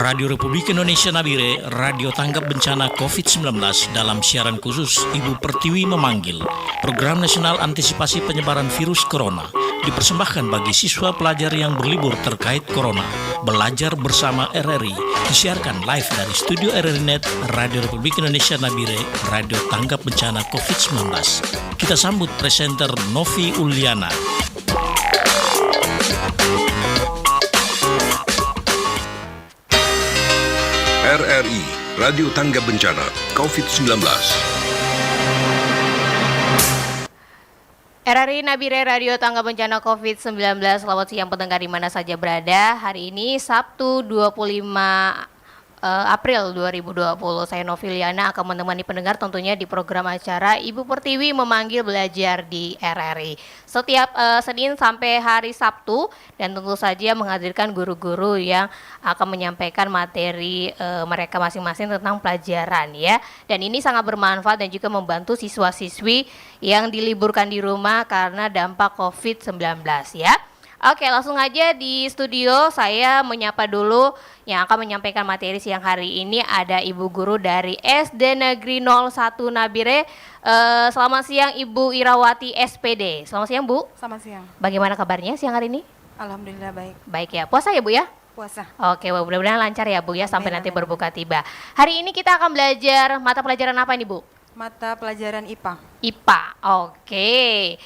Radio Republik Indonesia Nabire, Radio Tanggap Bencana COVID-19 dalam siaran khusus Ibu Pertiwi memanggil Program Nasional Antisipasi Penyebaran Virus Corona dipersembahkan bagi siswa pelajar yang berlibur terkait Corona. Belajar bersama RRI disiarkan live dari Studio RRI Net, Radio Republik Indonesia Nabire, Radio Tanggap Bencana COVID-19. Kita sambut presenter Novi Uliana. RRI, Radio Tanggap Bencana COVID-19. RRI Nabire, Radio Tanggap Bencana COVID-19. Selamat siang pendengar di mana saja berada. Hari ini Sabtu 25 April 2020. Saya Novi Liana akan menemani pendengar tentunya di program acara Ibu Pertiwi memanggil belajar di RRI. Setiap Senin sampai hari Sabtu, dan tentu saja menghadirkan guru-guru yang akan menyampaikan materi mereka masing-masing tentang pelajaran ya. Dan ini sangat bermanfaat dan juga membantu siswa-siswi yang diliburkan di rumah karena dampak COVID-19 ya. Oke, langsung aja di studio saya menyapa dulu yang akan menyampaikan materi siang hari ini ada Ibu Guru dari SD Negeri 01 Nabire. Selamat siang Ibu Irawati SPD. Selamat siang Bu. Selamat siang. Bagaimana kabarnya siang hari ini? Alhamdulillah baik. Baik ya. Puasa ya Bu ya? Puasa. Oke, mudah-mudahan lancar ya Bu ya sampai nanti berbuka tiba. Hari ini kita akan belajar mata pelajaran apa nih Bu? Mata pelajaran IPA. IPA. Oke.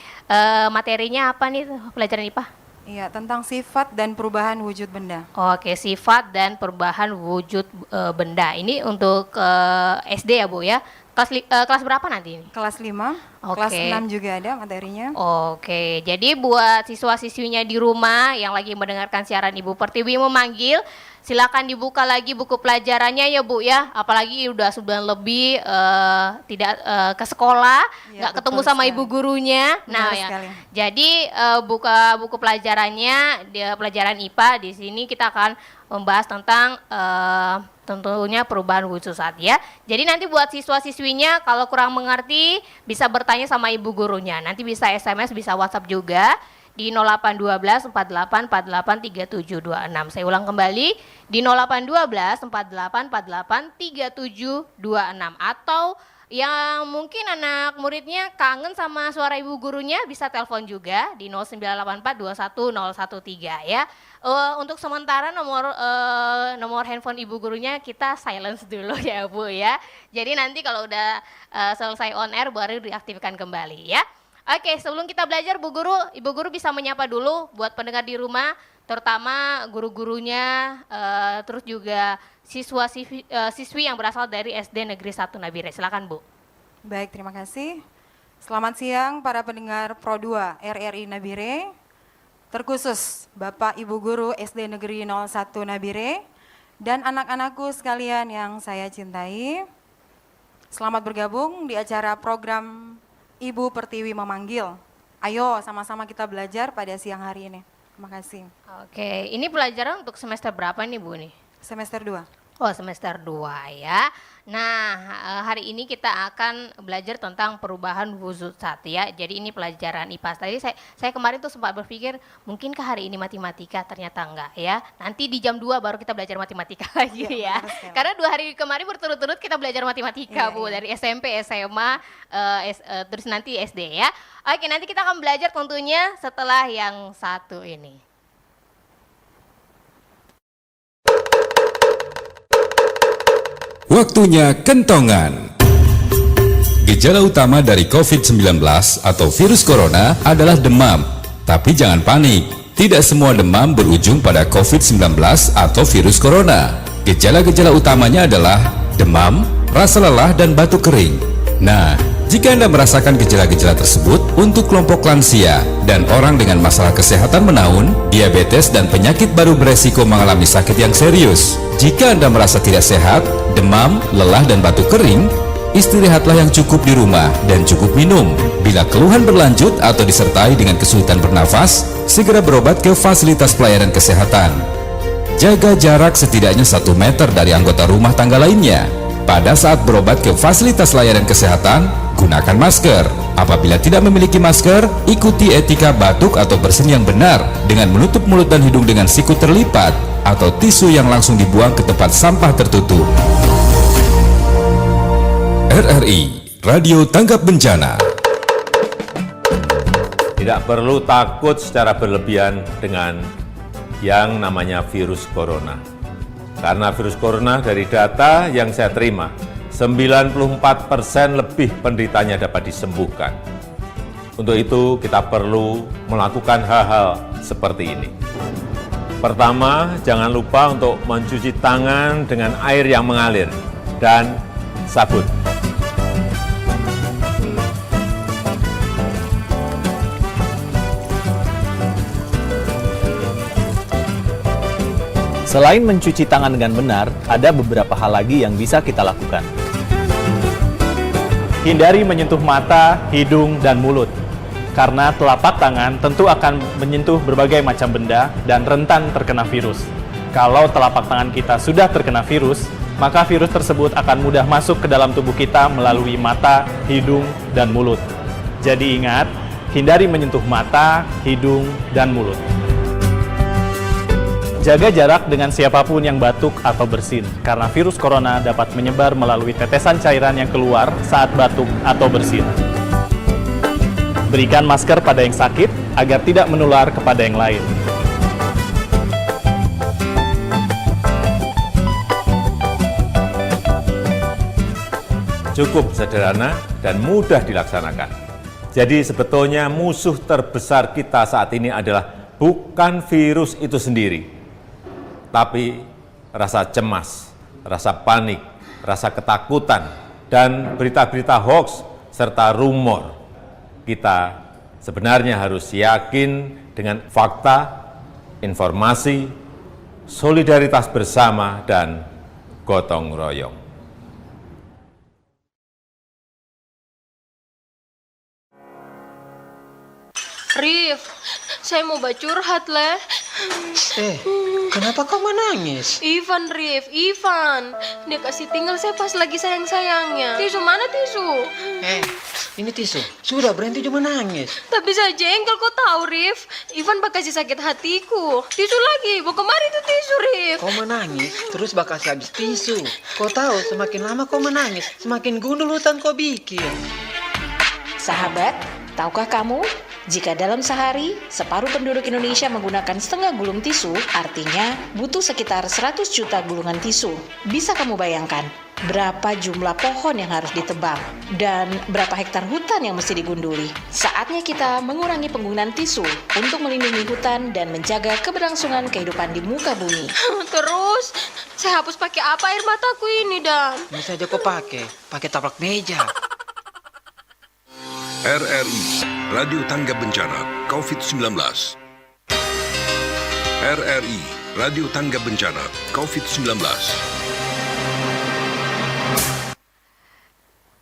Materinya apa nih pelajaran IPA? Iya, tentang sifat dan perubahan wujud benda. Oke, sifat dan perubahan wujud benda. Ini untuk SD ya Bu ya. Kelas berapa nanti ini? Kelas 5, Oke. kelas 6 juga ada materinya. Oke, jadi buat siswa-siswinya di rumah yang lagi mendengarkan siaran Ibu Pertiwi memanggil, silakan dibuka lagi buku pelajarannya ya Bu ya. Apalagi udah sebulan lebih tidak ke sekolah, nggak ketemu sama sekali. ibu gurunya. Nah ya, sekali. jadi buka buku pelajarannya, pelajaran IPA di sini kita akan membahas tentang tentunya perubahan wujud saat ya. Jadi nanti buat siswa-siswinya kalau kurang mengerti bisa bertanya sama ibu gurunya. Nanti bisa SMS, bisa WhatsApp juga di 0812 48 48 3726. Saya ulang kembali di 0812 48 48 3726. Atau yang mungkin anak muridnya kangen sama suara ibu gurunya bisa telepon juga di 0984 21 013 ya. Untuk sementara nomor handphone ibu gurunya kita silence dulu ya Bu ya. Jadi nanti kalau udah selesai on air baru diaktifkan kembali ya. Oke, sebelum kita belajar Ibu Guru bisa menyapa dulu buat pendengar di rumah, terutama guru-gurunya, terus juga siswi yang berasal dari SD Negeri 1 Nabire. Silakan Bu. Baik, terima kasih. Selamat siang para pendengar Pro 2 RRI Nabire. Terkhusus Bapak Ibu Guru SD Negeri 01 Nabire dan anak-anakku sekalian yang saya cintai. Selamat bergabung di acara program Ibu Pertiwi memanggil. Ayo sama-sama kita belajar pada siang hari ini. Terima kasih. Oke, ini pelajaran untuk semester berapa nih Bu nih? Semester 2. Oh, semester 2 ya. Nah, hari ini kita akan belajar tentang perubahan wujud zat ya. Jadi ini pelajaran IPA. Tadi saya kemarin tuh sempat berpikir, mungkinkah hari ini matematika? Ternyata enggak ya. Nanti di jam 2 baru kita belajar matematika lagi ya. Karena 2 hari kemarin berturut-turut kita belajar matematika Bu. Dari SMP, SMA, terus nanti SD ya. Oke, nanti kita akan belajar tentunya setelah yang satu ini. Waktunya kentongan. Gejala utama dari COVID-19 atau virus corona adalah demam. Tapi jangan panik, tidak semua demam berujung pada COVID-19 atau virus corona. Gejala-gejala utamanya adalah demam, rasa lelah, dan batuk kering. Nah, jika Anda merasakan gejala-gejala tersebut untuk kelompok lansia dan orang dengan masalah kesehatan menaun, diabetes, dan penyakit baru beresiko mengalami sakit yang serius. Jika Anda merasa tidak sehat, demam, lelah, dan batuk kering, istirahatlah yang cukup di rumah dan cukup minum. Bila keluhan berlanjut atau disertai dengan kesulitan bernafas, segera berobat ke fasilitas pelayanan kesehatan. Jaga jarak setidaknya 1 meter dari anggota rumah tangga lainnya. Pada saat berobat ke fasilitas layanan kesehatan, gunakan masker. Apabila tidak memiliki masker, ikuti etika batuk atau bersin yang benar dengan menutup mulut dan hidung dengan siku terlipat. atau tisu yang langsung dibuang ke tempat sampah tertutup. RRI Radio Tanggap Bencana. Tidak perlu takut secara berlebihan dengan yang namanya virus corona. Karena virus corona dari data yang saya terima, 94% lebih penderitanya dapat disembuhkan. Untuk itu kita perlu melakukan hal-hal seperti ini. Pertama, jangan lupa untuk mencuci tangan dengan air yang mengalir dan sabun. Selain mencuci tangan dengan benar, ada beberapa hal lagi yang bisa kita lakukan. Hindari menyentuh mata, hidung, dan mulut. Karena telapak tangan tentu akan menyentuh berbagai macam benda dan rentan terkena virus. Kalau telapak tangan kita sudah terkena virus, maka virus tersebut akan mudah masuk ke dalam tubuh kita melalui mata, hidung, dan mulut. Jadi ingat, hindari menyentuh mata, hidung, dan mulut. Jaga jarak dengan siapapun yang batuk atau bersin, karena virus corona dapat menyebar melalui tetesan cairan yang keluar saat batuk atau bersin. Berikan masker pada yang sakit agar tidak menular kepada yang lain. Cukup sederhana dan mudah dilaksanakan. Jadi sebetulnya musuh terbesar kita saat ini adalah bukan virus itu sendiri, tapi rasa cemas, rasa panik, rasa ketakutan, dan berita-berita hoax serta rumor. Kita sebenarnya harus yakin dengan fakta, informasi, solidaritas bersama, dan gotong royong. Rif, saya mau curhat, Le. Kenapa kau menangis? Ivan, Rif, Ivan. Dia kasih tinggal saya pas lagi sayang-sayangnya. Tisu mana tisu? Ini tisu. Sudah berhenti cuma nangis. Tapi saya jengkel, kau tahu, Rif. Ivan bakal kasih sakit hatiku. Tisu lagi, mau kemari tuh tisu, Rif. Kau menangis, terus bakal habis tisu. Kau tahu, semakin lama kau menangis, semakin gundul hutan kau bikin. Sahabat, tahukah kamu? Jika dalam sehari, separuh penduduk Indonesia menggunakan setengah gulung tisu, artinya butuh sekitar 100 juta gulungan tisu. Bisa kamu bayangkan berapa jumlah pohon yang harus ditebang dan berapa hektar hutan yang mesti digunduli? Saatnya kita mengurangi penggunaan tisu untuk melindungi hutan dan menjaga keberlangsungan kehidupan di muka bumi. Terus, saya hapus pakai apa air mataku ini, Dan? Ini saja kau pakai taplak meja. RRI Radio Tanggap Bencana COVID-19. RRI Radio Tanggap Bencana COVID-19.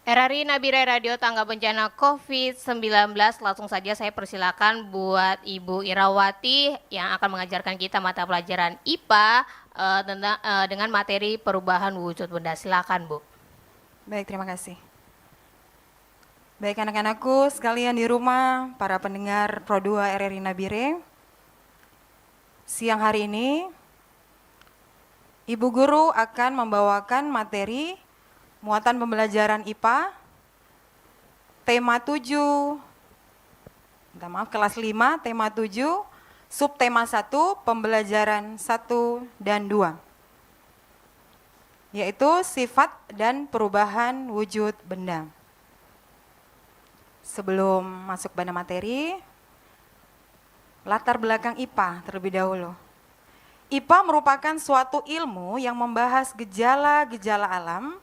RRI Nabire Radio Tanggap Bencana COVID-19. Langsung saja saya persilakan buat Ibu Irawati yang akan mengajarkan kita mata pelajaran IPA dengan materi perubahan wujud benda. Silakan, Bu. Baik, terima kasih. Baik anak-anakku sekalian di rumah, para pendengar Pro 2 RRI Nabire. Siang hari ini, Ibu Guru akan membawakan materi muatan pembelajaran IPA, tema 7, kelas 5, tema 7, subtema 1, pembelajaran 1 dan 2, yaitu sifat dan perubahan wujud benda. Sebelum masuk pada materi, latar belakang IPA terlebih dahulu. IPA merupakan suatu ilmu yang membahas gejala-gejala alam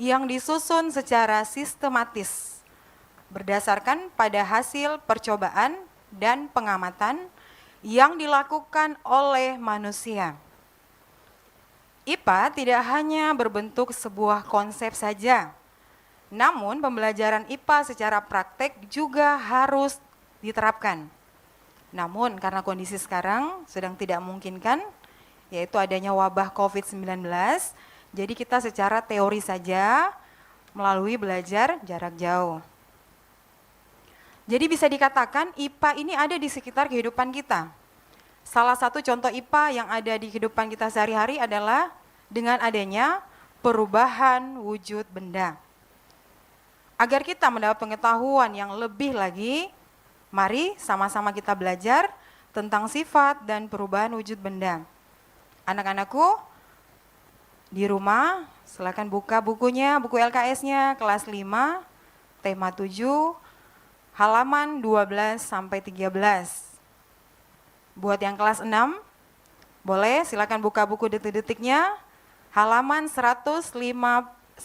yang disusun secara sistematis, berdasarkan pada hasil percobaan dan pengamatan yang dilakukan oleh manusia. IPA tidak hanya berbentuk sebuah konsep saja, namun pembelajaran IPA secara praktek juga harus diterapkan. Namun karena kondisi sekarang sedang tidak memungkinkan, yaitu adanya wabah COVID-19, jadi kita secara teori saja melalui belajar jarak jauh. Jadi bisa dikatakan IPA ini ada di sekitar kehidupan kita. Salah satu contoh IPA yang ada di kehidupan kita sehari-hari adalah dengan adanya perubahan wujud benda. Agar kita mendapat pengetahuan yang lebih lagi, mari sama-sama kita belajar tentang sifat dan perubahan wujud benda. Anak-anakku, di rumah silakan buka bukunya, buku LKS-nya kelas 5, tema 7, halaman 12 sampai 13. Buat yang kelas 6, boleh silakan buka buku detik-detiknya, halaman 185.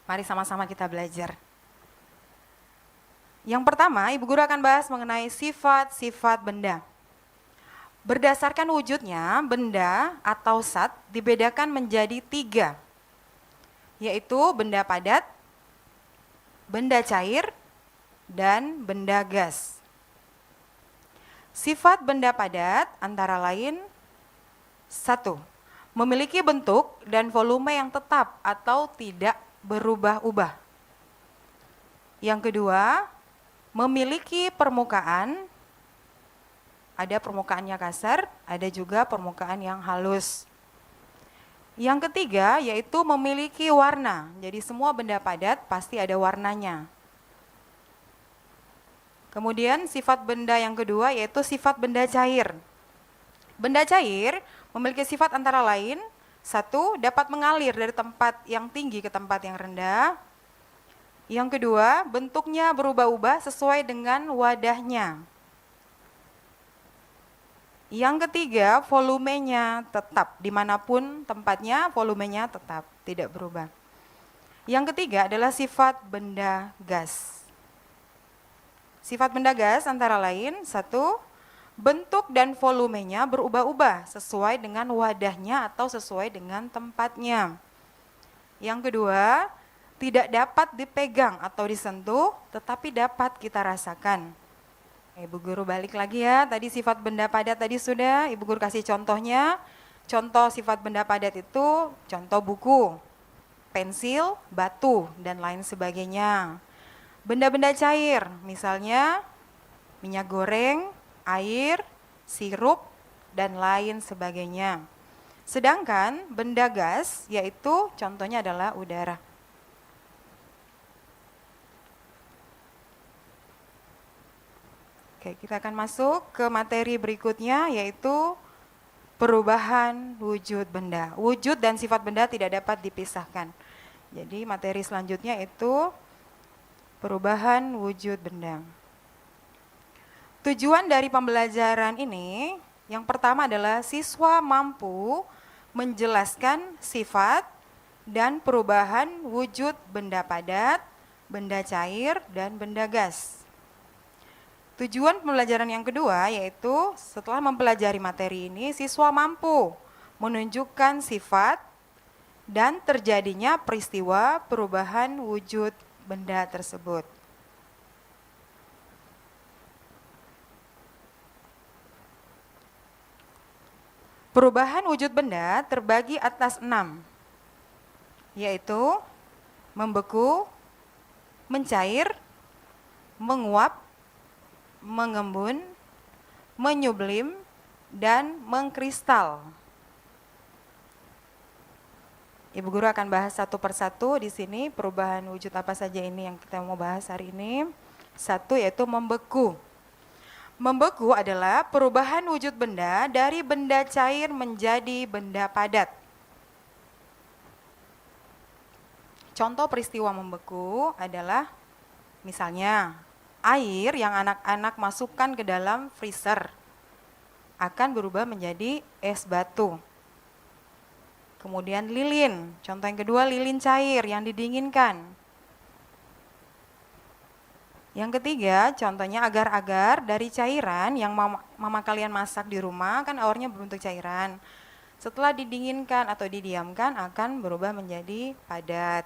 Mari sama-sama kita belajar. Yang pertama, Ibu Guru akan bahas mengenai sifat-sifat benda. Berdasarkan wujudnya, benda atau zat dibedakan menjadi 3, yaitu benda padat, benda cair, dan benda gas. Sifat benda padat antara lain 1. Memiliki bentuk dan volume yang tetap atau tidak berubah-ubah. Yang kedua, memiliki permukaan, ada permukaannya kasar, ada juga permukaan yang halus. Yang ketiga yaitu memiliki warna. Jadi semua benda padat pasti ada warnanya. Kemudian sifat benda yang kedua yaitu sifat benda cair. Benda cair memiliki sifat antara lain 1. Dapat mengalir dari tempat yang tinggi ke tempat yang rendah. Yang kedua, bentuknya berubah-ubah sesuai dengan wadahnya. Yang ketiga, volumenya tetap, dimanapun tempatnya volumenya tetap, tidak berubah. Yang ketiga adalah sifat benda gas. Sifat benda gas antara lain 1. Bentuk dan volumenya berubah-ubah sesuai dengan wadahnya atau sesuai dengan tempatnya. Yang kedua, tidak dapat dipegang atau disentuh, tetapi dapat kita rasakan. Ibu Guru balik lagi ya, tadi sifat benda padat tadi sudah, Ibu Guru kasih contohnya. Contoh sifat benda padat itu, contoh buku, pensil, batu, dan lain sebagainya. Benda-benda cair, misalnya minyak goreng, air, sirup, dan lain sebagainya. Sedangkan benda gas, yaitu contohnya adalah udara. Oke, kita akan masuk ke materi berikutnya yaitu perubahan wujud benda. Wujud dan sifat benda tidak dapat dipisahkan. Jadi materi selanjutnya itu perubahan wujud benda. Tujuan dari pembelajaran ini yang pertama adalah siswa mampu menjelaskan sifat dan perubahan wujud benda padat, benda cair, dan benda gas. Tujuan pembelajaran yang kedua yaitu setelah mempelajari materi ini, siswa mampu menunjukkan sifat dan terjadinya peristiwa perubahan wujud benda tersebut. Perubahan wujud benda terbagi atas 6, yaitu membeku, mencair, menguap, mengembun, menyublim, dan mengkristal. Ibu Guru akan bahas satu persatu di sini perubahan wujud apa saja ini yang kita mau bahas hari ini. 1 yaitu membeku. Membeku adalah perubahan wujud benda dari benda cair menjadi benda padat. Contoh peristiwa membeku adalah misalnya air yang anak-anak masukkan ke dalam freezer akan berubah menjadi es batu. Kemudian lilin, contoh yang kedua lilin cair yang didinginkan. Yang ketiga, contohnya agar-agar dari cairan yang mama kalian masak di rumah, kan airnya berbentuk cairan. Setelah didinginkan atau didiamkan akan berubah menjadi padat.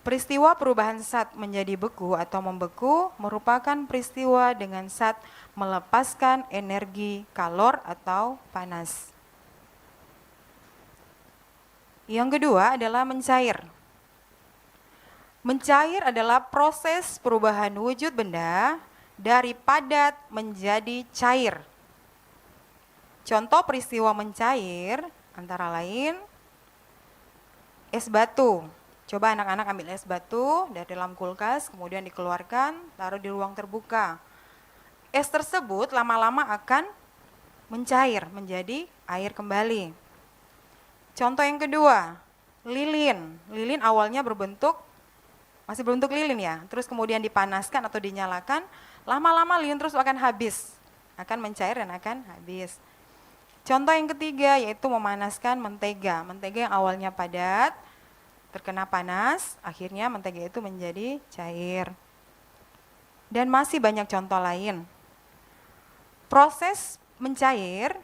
Peristiwa perubahan zat menjadi beku atau membeku merupakan peristiwa dengan zat melepaskan energi kalor atau panas. Yang kedua adalah mencair. Mencair adalah proses perubahan wujud benda dari padat menjadi cair. Contoh peristiwa mencair antara lain es batu. Coba anak-anak ambil es batu dari dalam kulkas, kemudian dikeluarkan, taruh di ruang terbuka. Es tersebut lama-lama akan mencair menjadi air kembali. Contoh yang kedua, lilin. Lilin awalnya masih berbentuk lilin ya, terus kemudian dipanaskan atau dinyalakan, lama-lama lilin terus akan habis, akan mencair dan akan habis. Contoh yang ketiga yaitu memanaskan mentega. Mentega yang awalnya padat, terkena panas, akhirnya mentega itu menjadi cair. Dan masih banyak contoh lain. Proses mencair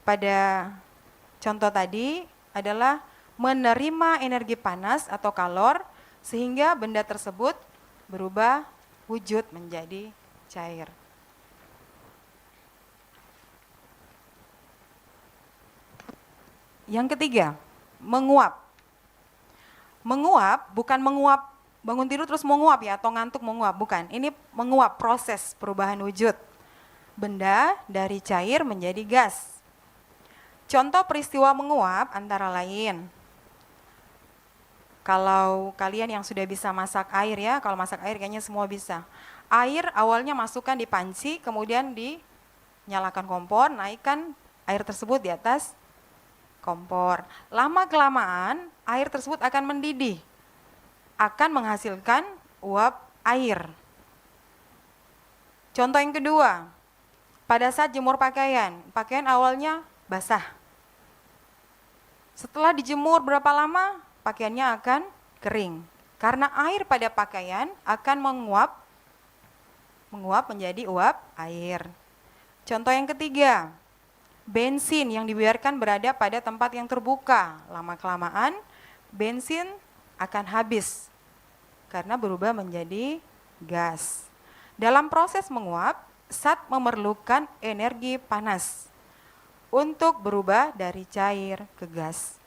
pada contoh tadi adalah menerima energi panas atau kalor sehingga benda tersebut berubah wujud menjadi cair. Yang ketiga, menguap. Menguap bukan menguap bangun tidur terus menguap ya, atau ngantuk menguap, bukan. Ini menguap, proses perubahan wujud benda dari cair menjadi gas. Contoh peristiwa menguap antara lain, kalau kalian yang sudah bisa masak air ya, kalau masak air kayaknya semua bisa. Air awalnya masukkan di panci, kemudian dinyalakan kompor, naikkan air tersebut di atas kompor. Lama-kelamaan air tersebut akan mendidih, akan menghasilkan uap air. Contoh yang kedua, pada saat jemur pakaian, pakaian awalnya basah. Setelah dijemur berapa lama, pakaiannya akan kering. Karena air pada pakaian akan menguap menjadi uap air. Contoh yang ketiga, bensin yang dibiarkan berada pada tempat yang terbuka, lama-kelamaan bensin akan habis karena berubah menjadi gas. Dalam proses menguap, zat memerlukan energi panas untuk berubah dari cair ke gas.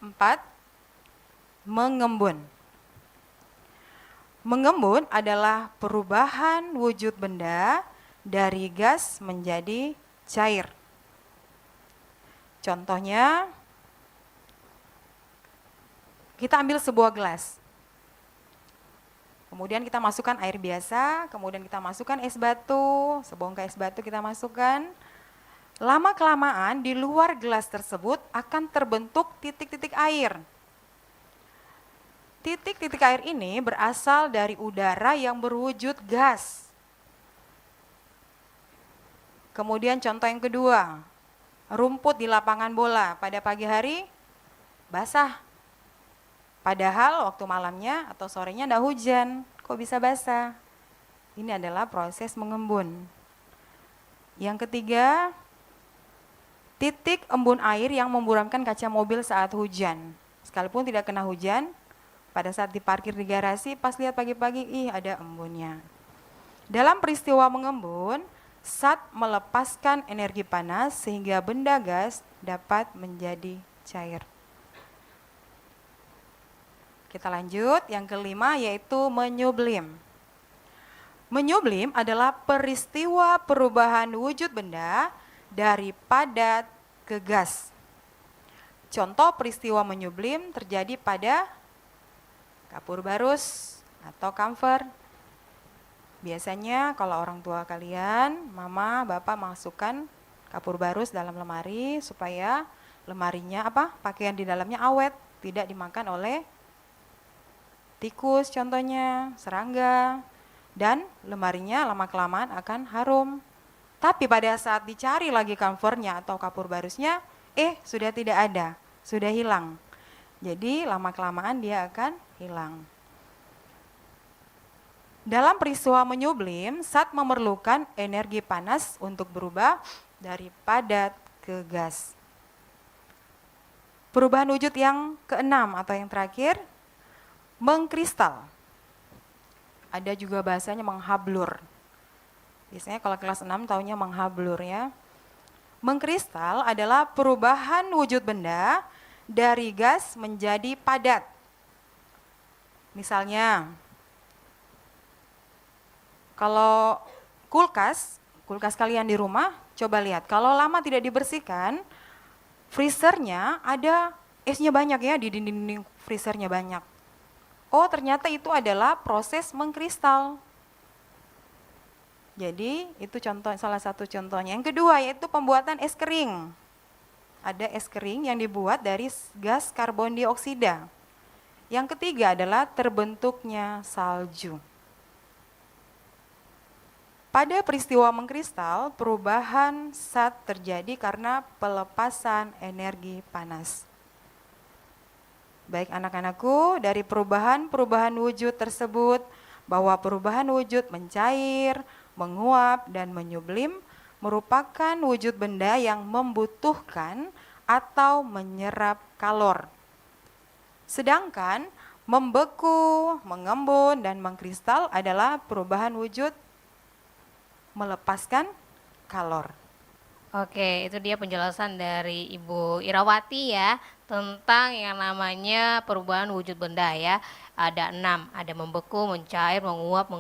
4. Mengembun. Mengembun adalah perubahan wujud benda dari gas menjadi cair. Contohnya, kita ambil sebuah gelas. Kemudian kita masukkan air biasa, kemudian kita masukkan es batu, sebongkah es batu kita masukkan. Lama-kelamaan di luar gelas tersebut akan terbentuk titik-titik air. Titik-titik air ini berasal dari udara yang berwujud gas. Kemudian contoh yang kedua, rumput di lapangan bola pada pagi hari basah. Padahal waktu malamnya atau sorenya ada hujan, kok bisa basah? Ini adalah proses mengembun. Yang ketiga, titik embun air yang memburamkan kaca mobil saat hujan. Sekalipun tidak kena hujan, pada saat diparkir di garasi, pas lihat pagi-pagi, ada embunnya. Dalam peristiwa mengembun, zat melepaskan energi panas sehingga benda gas dapat menjadi cair. Kita lanjut, yang kelima yaitu menyublim. Menyublim adalah peristiwa perubahan wujud benda dari padat ke gas. Contoh peristiwa menyublim terjadi pada kapur barus atau kamfer. Biasanya kalau orang tua kalian, mama, bapak masukkan kapur barus dalam lemari supaya lemarinya pakaian di dalamnya awet, tidak dimakan oleh tikus contohnya, serangga, dan lemarinya lama-kelamaan akan harum. Tapi pada saat dicari lagi kamfernya atau kapur barusnya, sudah tidak ada, sudah hilang. Jadi lama-kelamaan dia akan hilang. Dalam peristiwa menyublim, zat memerlukan energi panas untuk berubah dari padat ke gas. Perubahan wujud yang keenam atau yang terakhir, mengkristal. Ada juga bahasanya menghablur. Biasanya kalau kelas 6 taunya menghablur ya. Mengkristal adalah perubahan wujud benda dari gas menjadi padat. Misalnya, kalau kulkas kalian di rumah, coba lihat, kalau lama tidak dibersihkan, freezernya ada esnya banyak ya, di dinding-dinding freezernya banyak. Oh, ternyata itu adalah proses mengkristal. Jadi itu salah satu contohnya. Yang kedua yaitu pembuatan es kering. Ada es kering yang dibuat dari gas karbon dioksida. Yang ketiga adalah terbentuknya salju. Pada peristiwa mengkristal, perubahan zat terjadi karena pelepasan energi panas. Baik anak-anakku, dari perubahan wujud tersebut, bahwa perubahan wujud mencair, menguap, dan menyublim merupakan wujud benda yang membutuhkan atau menyerap kalor. Sedangkan membeku, mengembun, dan mengkristal adalah perubahan wujud melepaskan kalor. Oke, itu dia penjelasan dari Ibu Irawati ya tentang yang namanya perubahan wujud benda ya. Ada 6, ada membeku, mencair, menguap,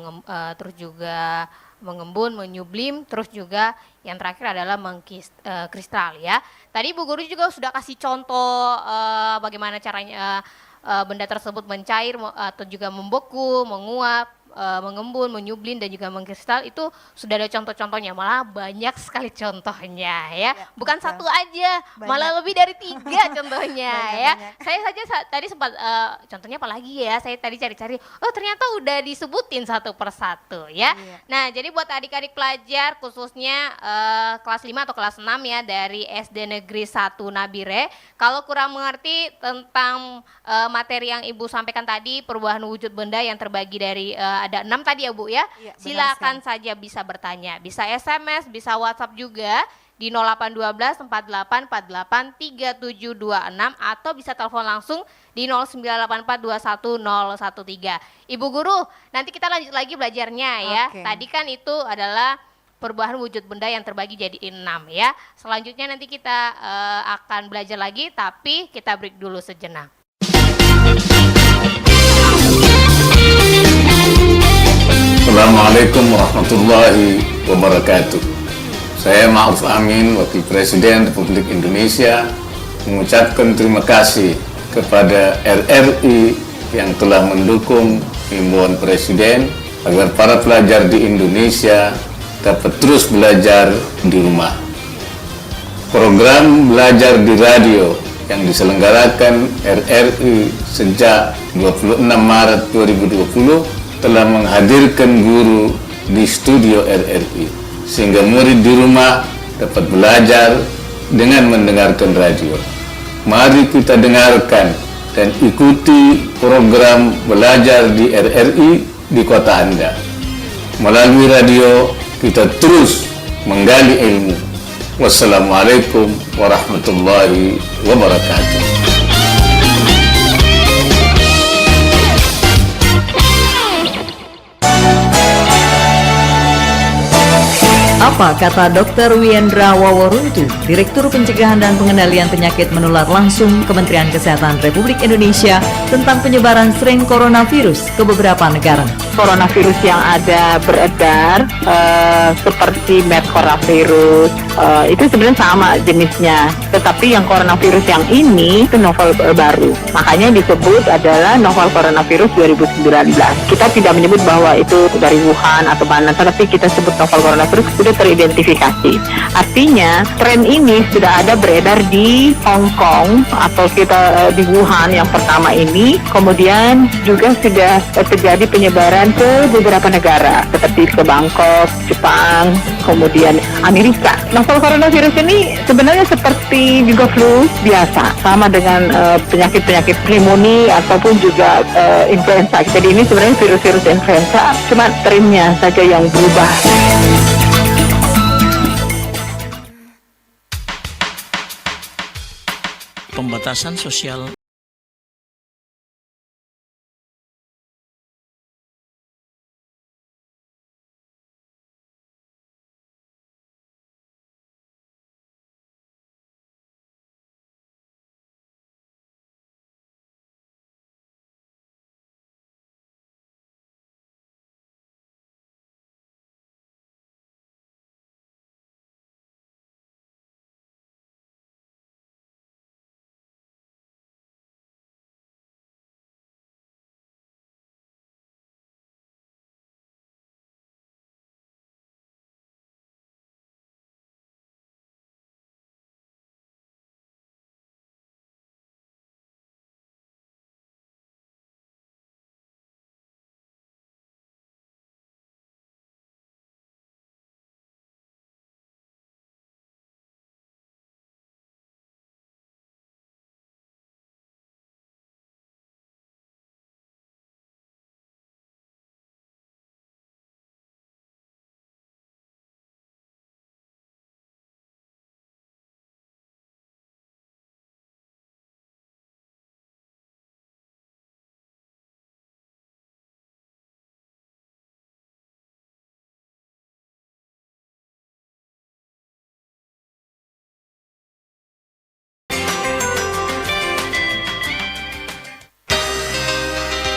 terus juga mengembun, menyublim, terus juga yang terakhir adalah mengkristal ya. Tadi Bu Guru juga sudah kasih contoh bagaimana caranya benda tersebut mencair atau juga membeku, menguap, mengembun, menyublim, dan juga mengkristal. Itu sudah ada contoh-contohnya, malah banyak sekali contohnya ya. Bukan betul. satu aja, malah lebih dari 3 contohnya ya. Saya saja tadi sempat contohnya apa lagi ya, saya tadi cari-cari, oh ternyata udah disebutin satu persatu ya. Nah jadi buat adik-adik pelajar khususnya kelas 5 atau kelas 6 ya dari SD Negeri 1 Nabire, kalau kurang mengerti tentang materi yang Ibu sampaikan tadi, perubahan wujud benda yang terbagi dari ada 6 tadi ya Bu ya. Silakan saja bisa bertanya, bisa SMS, bisa WhatsApp juga di 0812 4848 3726 atau bisa telepon langsung di 0984 21013. Ibu Guru, nanti kita lanjut lagi belajarnya ya. Tadi kan itu adalah perubahan wujud benda yang terbagi jadi 6 ya. Selanjutnya nanti kita akan belajar lagi, tapi kita break dulu sejenak. Assalamualaikum warahmatullahi wabarakatuh. Saya Ma'ruf Amin, Wakil Presiden Republik Indonesia, mengucapkan terima kasih kepada RRI yang telah mendukung himbauan Presiden agar para pelajar di Indonesia dapat terus belajar di rumah. Program belajar di radio yang diselenggarakan RRI sejak 26 Maret 2020 telah menghadirkan guru di studio RRI, sehingga murid di rumah dapat belajar dengan mendengarkan radio. Mari kita dengarkan dan ikuti program belajar di RRI di kota Anda. Melalui radio, kita terus menggali ilmu. Wassalamualaikum warahmatullahi wabarakatuh. Apa kata Dr. Wiendra Waworuntu, Direktur Pencegahan dan Pengendalian Penyakit Menular Langsung Kementerian Kesehatan Republik Indonesia tentang penyebaran strain coronavirus ke beberapa negara? Coronavirus yang ada beredar seperti MERS coronavirus itu sebenarnya sama jenisnya, tetapi yang coronavirus yang ini itu novel baru, makanya disebut adalah novel coronavirus 2019. Kita tidak menyebut bahwa itu dari Wuhan atau mana, tetapi kita sebut novel coronavirus sudah teridentifikasi. Artinya tren ini sudah ada beredar di Hong Kong atau kita di Wuhan yang pertama ini, kemudian juga sudah terjadi penyebaran ke beberapa negara seperti ke Bangkok, Jepang, kemudian Amerika. Novel coronavirus ini sebenarnya seperti juga flu biasa, sama dengan penyakit-penyakit pneumonia ataupun juga influenza. Jadi ini sebenarnya virus-virus influenza, cuma trennya saja yang berubah. Pembatasan sosial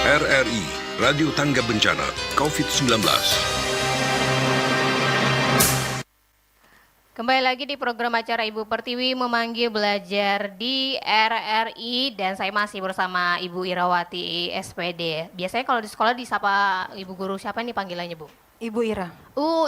RRI, Radio Tanggap Bencana COVID-19. Kembali lagi di program acara Ibu Pertiwi memanggil belajar di RRI dan saya masih bersama Ibu Irawati SPD. Biasanya kalau di sekolah disapa Ibu Guru siapa nih panggilannya Bu? Ibu Ira.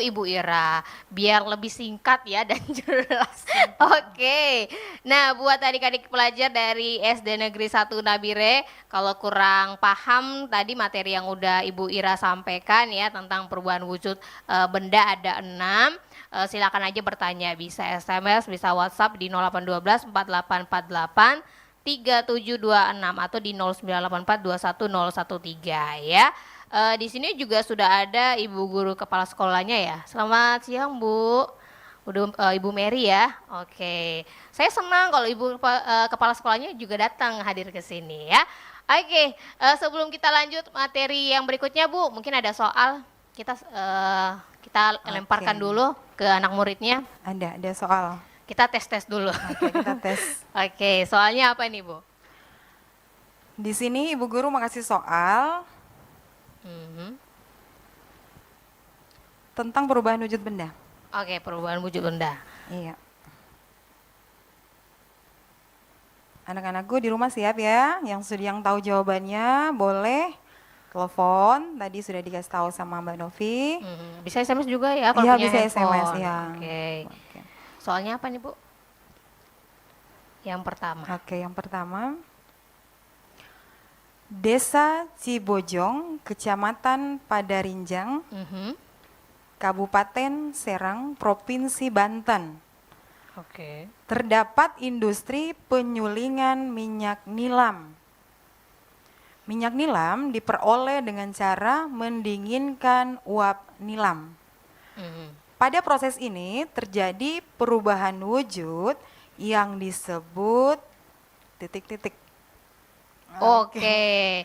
Ibu Ira, biar lebih singkat ya dan jelas. Oke. Nah, buat adik-adik pelajar dari SD Negeri 1 Nabire, kalau kurang paham tadi materi yang udah Ibu Ira sampaikan ya tentang perubahan wujud benda ada 6. Silakan aja bertanya, bisa SMS, bisa WhatsApp di 0812 4848 3726 atau di 0984 21013 ya. Di sini juga sudah ada Ibu Guru Kepala Sekolahnya ya. Selamat siang Bu. Udah Ibu Mary ya. Oke. Saya senang kalau Ibu Kepala Sekolahnya juga datang hadir ke sini ya. Oke, sebelum kita lanjut materi yang berikutnya Bu, mungkin ada soal kita lemparkan dulu ke anak muridnya. Ada soal. Kita tes dulu. Oke, kita tes. Oke, soalnya apa nih Bu? Di sini Ibu Guru mengasih soal tentang perubahan wujud benda. Oke, perubahan wujud benda. Iya. Anak-anakku di rumah siap ya, yang tahu jawabannya boleh telepon. Tadi sudah dikasih tahu sama Mbak Novi. Bisa SMS juga ya kalau punya punya bisa handphone. SMS ya. Oke. Soalnya apa nih Bu? Yang pertama. Oke, yang pertama. Desa Cibojong, Kecamatan Padarinjang, Kabupaten Serang, Provinsi Banten. Oke. Terdapat industri penyulingan minyak nilam. Minyak nilam diperoleh dengan cara mendinginkan uap nilam. Pada proses ini terjadi perubahan wujud yang disebut titik-titik. Oke.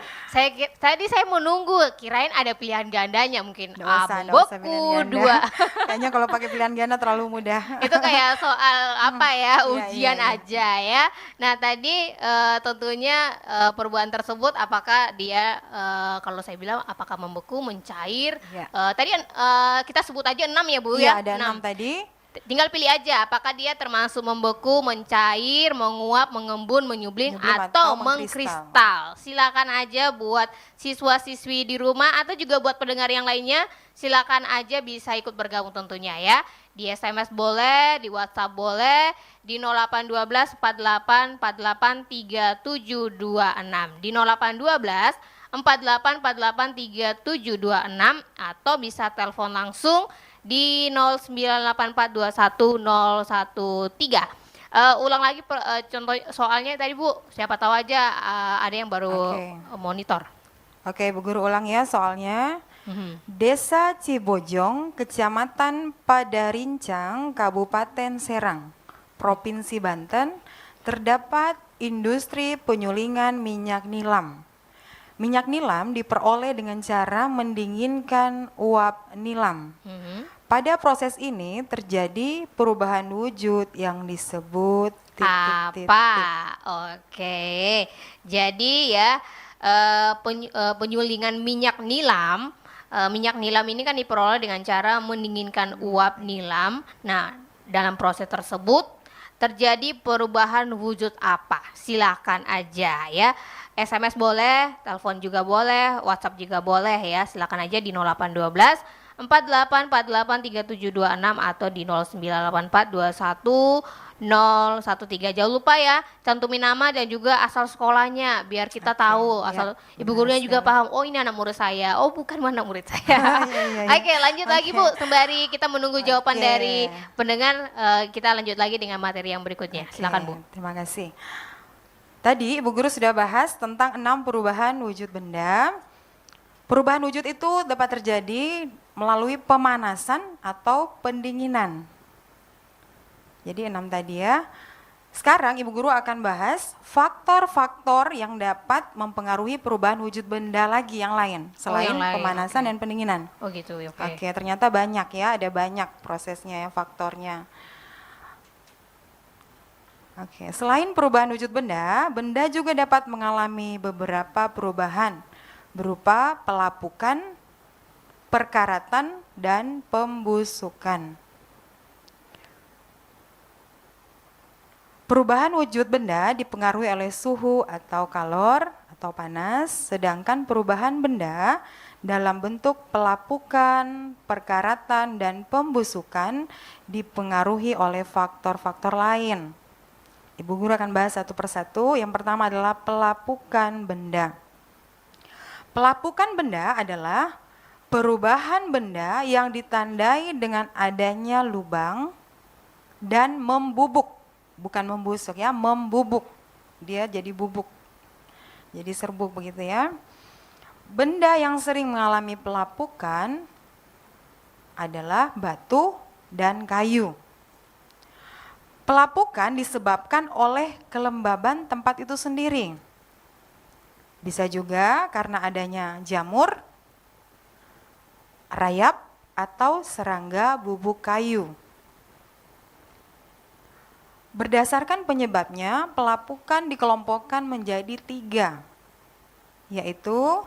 Tadi saya menunggu, kirain ada pilihan gandanya mungkin. Nggak usah pilihan Buku 2. Kayaknya kalau pakai pilihan ganda terlalu mudah. Itu kayak soal apa ya, ujian iya. aja ya. Nah tadi tentunya perubahan tersebut apakah dia kalau saya bilang apakah membeku, mencair. Tadi kita sebut aja 6 ya Bu ya. Iya, ada 6 tadi. Tinggal pilih aja apakah dia termasuk membeku, mencair, menguap, mengembun, menyublim atau mengkristal. Silakan aja buat siswa-siswi di rumah atau juga buat pendengar yang lainnya, silakan aja bisa ikut bergabung tentunya ya. Di SMS boleh, di WhatsApp boleh, di 0812 48 48 3726, di 0812 48 48 3726 atau bisa telepon langsung di 0984210113. Ulang lagi contoh soalnya tadi Bu, siapa tahu aja ada yang baru monitor. Oke, Bu Guru ulang ya soalnya. Desa Cibojong, Kecamatan Padarincang, Kabupaten Serang, Provinsi Banten, terdapat industri penyulingan minyak nilam. Minyak nilam diperoleh dengan cara mendinginkan uap nilam. Pada proses ini terjadi perubahan wujud yang disebut titik-titik. Oke. Jadi ya penyulingan minyak nilam. Minyak nilam ini kan diperoleh dengan cara mendinginkan uap nilam. Nah, dalam proses tersebut terjadi perubahan wujud apa? Silakan aja ya. SMS boleh, telepon juga boleh, WhatsApp juga boleh ya. Silakan aja di 0812 48 48 3726 atau di 0984 21013. Jangan lupa ya, cantumin nama dan juga asal sekolahnya biar kita tahu, asal ibu gurunya juga paham. Oh, ini anak murid saya. Oh, bukan anak murid saya. Oke, lanjut lagi Bu. Sembari kita menunggu jawaban dari pendengar, kita lanjut lagi dengan materi yang berikutnya. Silakan Bu. Terima kasih. Tadi Ibu Guru sudah bahas tentang 6 perubahan wujud benda. Perubahan wujud itu dapat terjadi melalui pemanasan atau pendinginan. Jadi 6 tadi ya. Sekarang Ibu Guru akan bahas faktor-faktor yang dapat mempengaruhi perubahan wujud benda lagi yang lain. Selain pemanasan dan pendinginan. Oh gitu, oke. Oke, ternyata banyak ya, ada banyak prosesnya ya, faktornya. Oke, selain perubahan wujud benda, benda juga dapat mengalami beberapa perubahan. berupa pelapukan, perkaratan, dan pembusukan. Perubahan wujud benda dipengaruhi oleh suhu atau kalor atau panas, sedangkan perubahan benda dalam bentuk pelapukan, perkaratan, dan pembusukan dipengaruhi oleh faktor-faktor lain. Ibu guru akan bahas satu persatu. Yang pertama adalah pelapukan benda. Pelapukan benda adalah perubahan benda yang ditandai dengan adanya lubang dan membubuk. Bukan membusuk ya, membubuk. Dia jadi bubuk. Jadi serbuk begitu ya. Benda yang sering mengalami pelapukan adalah batu dan kayu. Pelapukan disebabkan oleh kelembaban tempat itu sendiri. Bisa juga karena adanya jamur, rayap, atau serangga bubuk kayu. Berdasarkan penyebabnya, pelapukan dikelompokkan menjadi 3, yaitu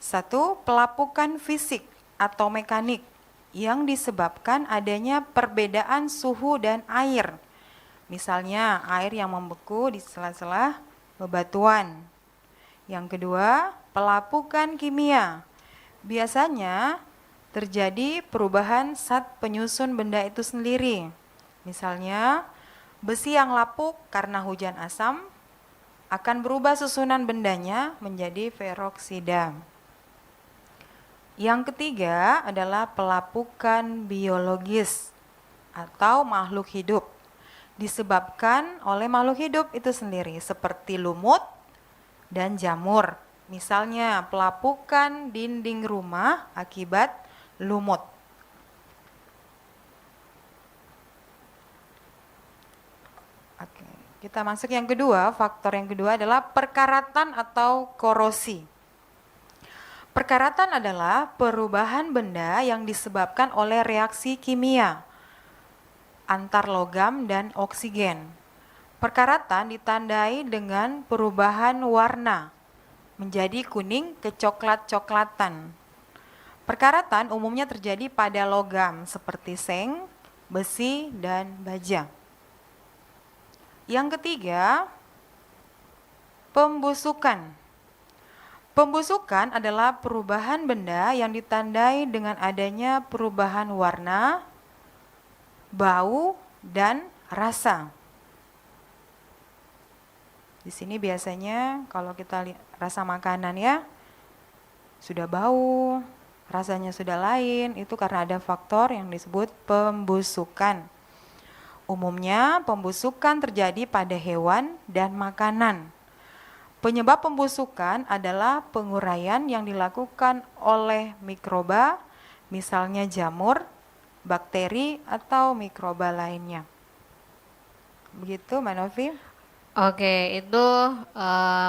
1. Pelapukan fisik atau mekanik yang disebabkan adanya perbedaan suhu dan air. Misalnya air yang membeku di sela-sela bebatuan. Yang kedua, pelapukan kimia. Biasanya terjadi perubahan zat penyusun benda itu sendiri. Misalnya, besi yang lapuk karena hujan asam akan berubah susunan bendanya menjadi peroksida. Yang ketiga adalah pelapukan biologis atau makhluk hidup. Disebabkan oleh makhluk hidup itu sendiri seperti lumut dan jamur. Misalnya pelapukan dinding rumah akibat lumut. Oke, kita masuk yang kedua. Faktor yang kedua adalah perkaratan atau korosi. Perkaratan adalah perubahan benda yang disebabkan oleh reaksi kimia antar logam dan oksigen. Perkaratan ditandai dengan perubahan warna menjadi kuning ke coklat-coklatan. Perkaratan umumnya terjadi pada logam seperti seng, besi, dan baja. Yang ketiga, pembusukan. Pembusukan adalah perubahan benda yang ditandai dengan adanya perubahan warna, bau, dan rasa. Di sini biasanya kalau kita lihat rasa makanan ya, sudah bau, rasanya sudah lain, itu karena ada faktor yang disebut pembusukan. Umumnya pembusukan terjadi pada hewan dan makanan. Penyebab pembusukan adalah penguraian yang dilakukan oleh mikroba, misalnya jamur, bakteri, atau mikroba lainnya. Begitu, Mbak Novi? Oke, itu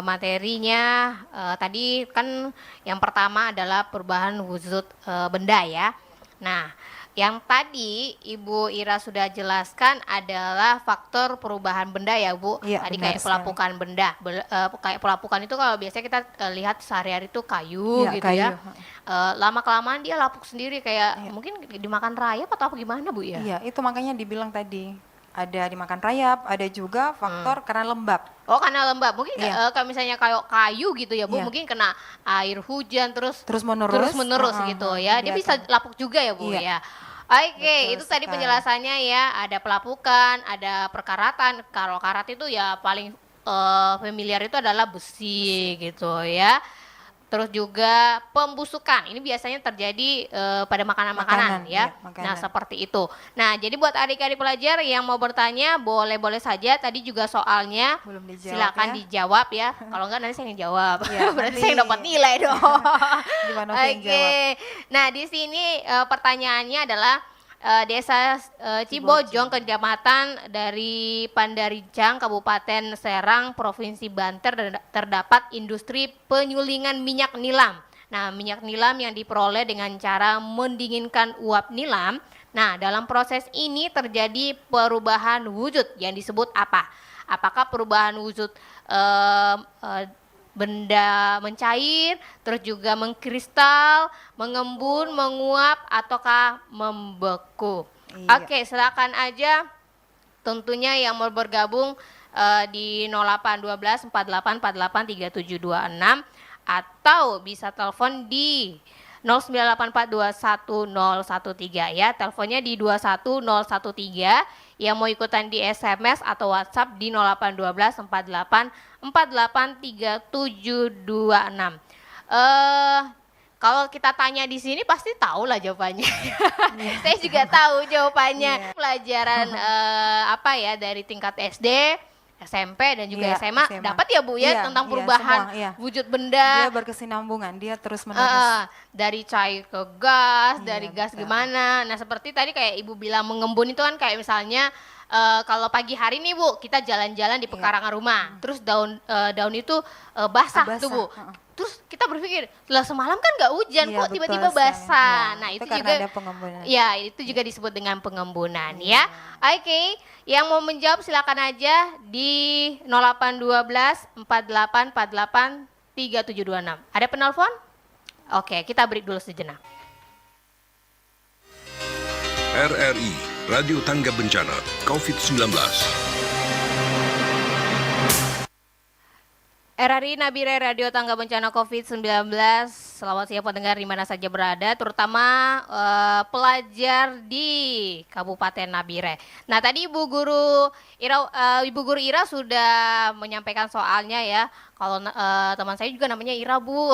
materinya tadi kan yang pertama adalah perubahan wujud benda ya. Nah, yang tadi Ibu Ira sudah jelaskan adalah faktor perubahan benda ya Bu. Iya, Tadi benar kayak pelapukan benda. Kayak pelapukan itu kalau biasanya kita lihat sehari-hari itu kayu Iya, gitu kayu. ya. Lama-kelamaan dia lapuk sendiri kayak mungkin dimakan rayap atau apa gimana Bu ya? Iya, itu makanya dibilang tadi. Ada dimakan rayap, ada juga faktor karena lembab. Oh, karena lembab. Mungkin Iya. kalau misalnya kayak kayu gitu ya Bu, Iya. mungkin kena air hujan terus menerus gitu ya. Dia bisa lapuk juga ya Bu Iya. ya. Oke, Betul itu tadi sekali. penjelasannya ya. Ada pelapukan, ada perkaratan. Kalau karat itu ya paling familiar itu adalah besi gitu ya. Terus juga pembusukan. Ini biasanya terjadi pada makanan-makanan ya. iya, makanan. Nah, seperti itu. Nah, jadi buat adik-adik pelajar yang mau bertanya boleh-boleh saja. Tadi juga soalnya Belum dijawab silakan ya. dijawab ya. Kalau enggak nanti saya yang jawab. Iya, Berarti nanti. saya yang dapat nilai dong. Gimana yang Oke. jawab? Nah, di sini pertanyaannya adalah Desa Cibojong, Kecamatan dari Pandarijang, Kabupaten Serang, Provinsi Banten terdapat industri penyulingan minyak nilam. Nah, minyak nilam yang diperoleh dengan cara mendinginkan uap nilam. Nah, dalam proses ini terjadi perubahan wujud yang disebut apa? Apakah perubahan wujud benda mencair, terus juga mengkristal, mengembun, menguap, ataukah membeku. Iya. Oke, silakan aja tentunya yang mau bergabung di 0812 48 48 3726 atau bisa telepon di 0984211013 ya. Teleponnya di 21013. Yang mau ikutan di SMS atau WhatsApp di 0812 48 48 3726. Kalau kita tanya di sini pasti tahu lah jawabannya. Saya juga tahu jawabannya. Pelajaran apa ya dari tingkat SD, SMP dan juga SMA dapat ya Bu ya tentang perubahan wujud benda. Dia berkesinambungan, dia terus menerus. Dari cair ke gas, dari gas gimana. Nah seperti tadi kayak Ibu bilang mengembun itu kan kayak misalnya kalau pagi hari nih Bu kita jalan-jalan di pekarangan rumah, terus daun itu basah tuh Bu. Terus kita berpikir, lah semalam kan nggak hujan, kok tiba-tiba basah. Nah itu juga ada pengembunan. Ya, itu juga disebut dengan pengembunan ya. Oke, yang mau menjawab silakan aja di 0812 48 48 3726. Ada penelpon? Oke, kita break dulu sejenak. RRI, Radio Tangga Bencana COVID-19. RRI Nabire Radio Tangga Bencana COVID-19. Selamat siang pendengar di mana saja berada, terutama pelajar di Kabupaten Nabire. Nah tadi Ibu Guru Ira sudah menyampaikan soalnya ya. Kalau teman saya juga namanya Ira Bu.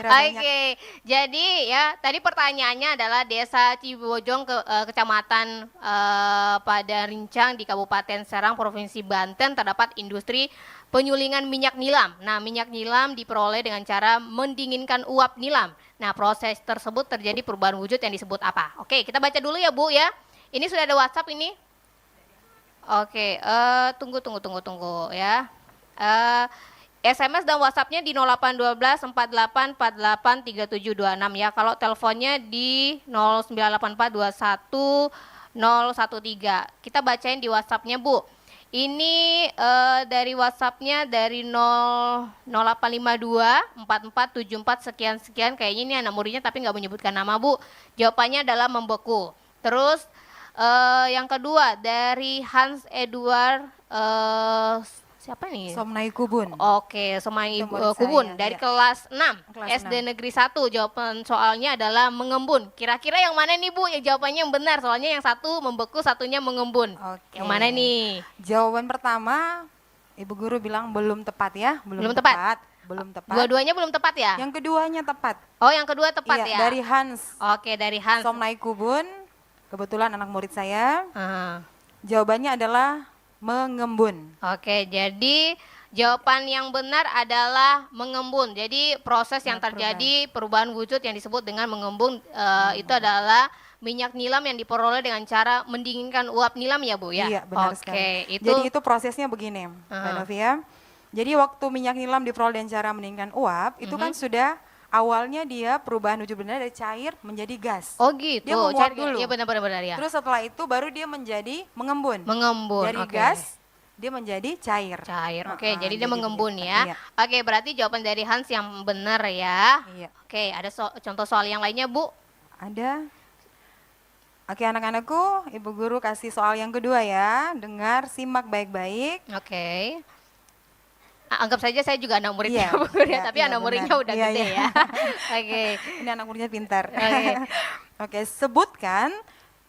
Oke, jadi ya tadi pertanyaannya adalah Desa Cibojong Kecamatan pada Rincang di Kabupaten Serang Provinsi Banten terdapat industri penyulingan minyak nilam. Nah, minyak nilam diperoleh dengan cara mendinginkan uap nilam. Nah, proses tersebut terjadi perubahan wujud yang disebut apa? Oke, kita baca dulu ya Bu ya. Ini sudah ada WhatsApp ini. Oke, tunggu ya. SMS dan WhatsApp-nya di 0812 48 48 3726 ya. Kalau teleponnya di 0984 21 013. Kita bacain di WhatsApp-nya Bu. Ini dari WhatsApp-nya dari 0852 4474 sekian kayaknya ini anak muridnya tapi nggak menyebutkan nama Bu. Jawabannya adalah membeku. Terus yang kedua dari Hans Edward siapa nih? Somnai Kubun. Oke, Somnai Kubun dari kelas 6 SD Negeri 1. Jawaban soalnya adalah mengembun. Kira-kira yang mana nih Bu? Yang jawabannya yang benar. Soalnya yang satu membeku, satunya mengembun. Yang mana nih? Jawaban pertama Ibu Guru bilang belum tepat ya. Belum tepat. Belum tepat. Dua-duanya belum tepat ya? Yang keduanya tepat. Oh, yang kedua tepat ya? Dari Hans. Oke, dari Hans. Somnai Kubun. Kebetulan anak murid saya. Jawabannya adalah mengembun. Oke, jadi jawaban yang benar adalah mengembun. Jadi proses yang terjadi perubahan wujud yang disebut dengan mengembun itu adalah minyak nilam yang diperoleh dengan cara mendinginkan uap nilam ya Bu ya? Iya, benar sekali. Itu... Jadi itu prosesnya begini Mbak Novia. Jadi waktu minyak nilam diperoleh dengan cara mendinginkan uap, itu kan sudah awalnya dia perubahan wujud benda dari cair menjadi gas. Oh gitu. Dia menguap dulu. Iya benar ya. Terus setelah itu baru dia menjadi mengembun. Mengembun. Dari gas dia menjadi cair. Oke, jadi dia mengembun ya. Iya. Oke, berarti jawaban dari Hans yang benar ya. Iya. Oke, ada contoh soal yang lainnya Bu? Ada. Oke anak-anakku, Ibu Guru kasih soal yang kedua ya. Dengar, simak baik-baik. Oke. Anggap saja saya juga anak muridnya Bu Guru ya, tapi anak muridnya udah gede ya. Oke. Ini anak muridnya pintar. Oke, sebutkan